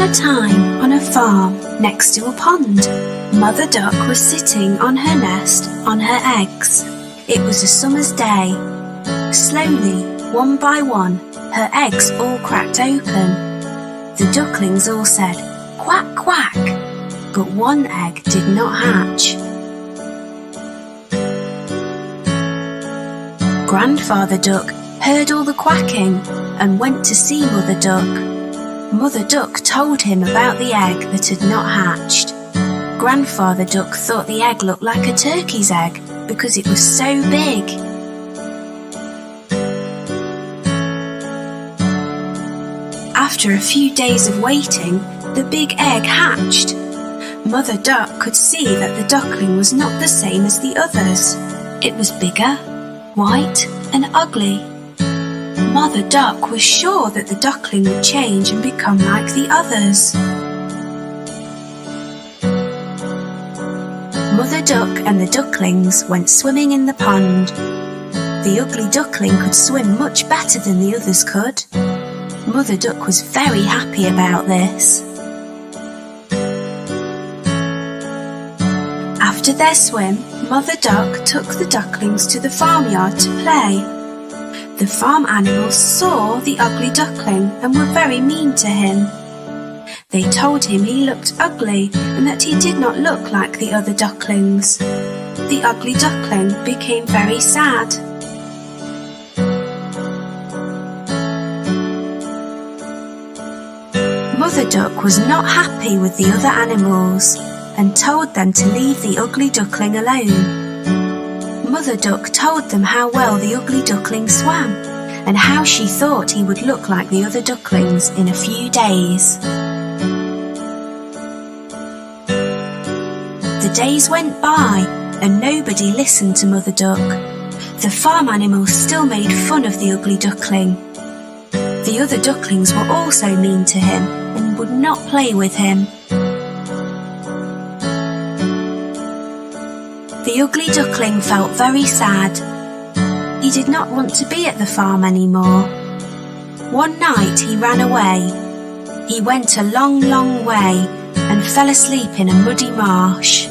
a time, on a farm next to a pond, Mother Duck was sitting on her nest on her eggs. It was a summer's day. Slowly, one by one, her eggs all cracked open. The ducklings all said, "Quack, quack," but one egg did not hatch. Grandfather Duck heard all the quacking and went to see Mother Duck. Mother Duck told him about the egg that had not hatched. Grandfather Duck thought the egg looked like a turkey's egg because it was so big. After a few days of waiting, the big egg hatched. Mother Duck could see that the duckling was not the same as the others. It was bigger, white and ugly. Mother Duck was sure that the duckling would change and become like the others. Mother Duck and the ducklings went swimming in the pond. The ugly duckling could swim much better than the others could. Mother Duck was very happy about this. After their swim, Mother Duck took the ducklings to the farmyard to play. The farm animals saw the ugly duckling and were very mean to him. They told him he looked ugly and that he did not look like the other ducklings. The ugly duckling became very sad. Mother Duck was not happy with the other animals and told them to leave the ugly duckling alone. Mother Duck told them how well the ugly duckling swam and how she thought he would look like the other ducklings in a few days. The days went by and nobody listened to Mother Duck. The farm animals still made fun of the ugly duckling. The other ducklings were also mean to him and would not play with him. The ugly duckling felt very sad. He did not want to be at the farm anymore. One night he ran away. He went a long, long way and fell asleep in a muddy marsh.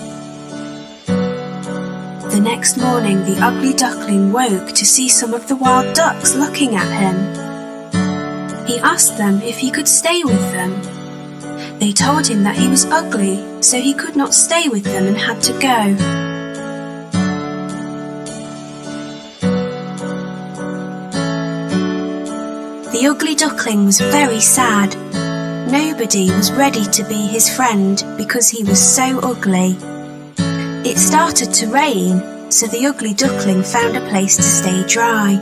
The next morning the ugly duckling woke to see some of the wild ducks looking at him. He asked them if he could stay with them. They told him that he was ugly, so he could not stay with them and had to go. The ugly duckling was very sad. Nobody was ready to be his friend because he was so ugly. It started to rain, so the ugly duckling found a place to stay dry.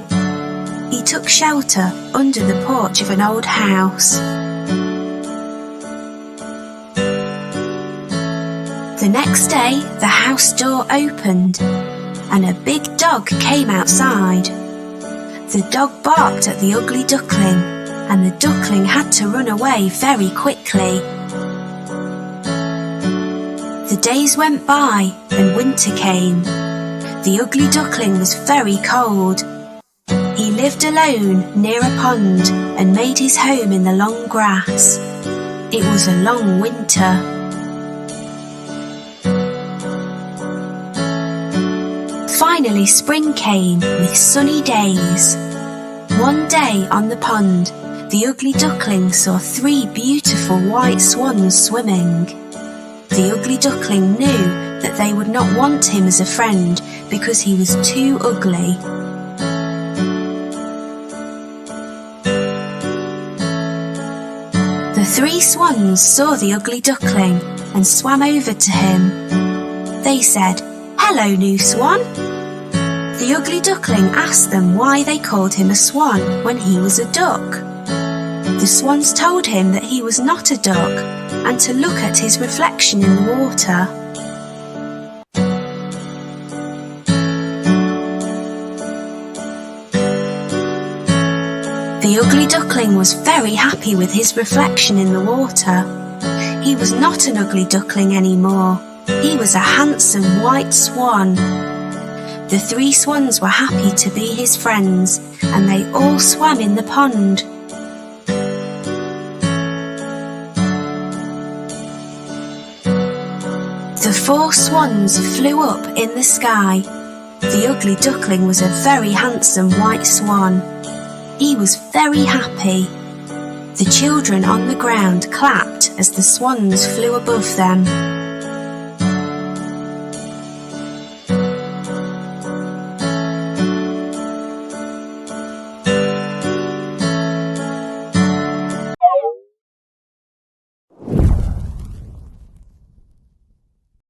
He took shelter under the porch of an old house. The next day, the house door opened and a big dog came outside. The dog barked at the ugly duckling, and the duckling had to run away very quickly. The days went by and winter came. The ugly duckling was very cold. He lived alone near a pond and made his home in the long grass. It was a long winter. Finally spring came with sunny days. One day on the pond, the ugly duckling saw 3 beautiful white swans swimming. The ugly duckling knew that they would not want him as a friend because he was too ugly. The 3 swans saw the ugly duckling and swam over to him. They said, "Hello, new swan." The ugly duckling asked them why they called him a swan when he was a duck. The swans told him that he was not a duck and to look at his reflection in the water. The ugly duckling was very happy with his reflection in the water. He was not an ugly duckling anymore. He was a handsome white swan. The 3 swans were happy to be his friends, and they all swam in the pond. The 4 swans flew up in the sky. The ugly duckling was a very handsome white swan. He was very happy. The children on the ground clapped as the swans flew above them.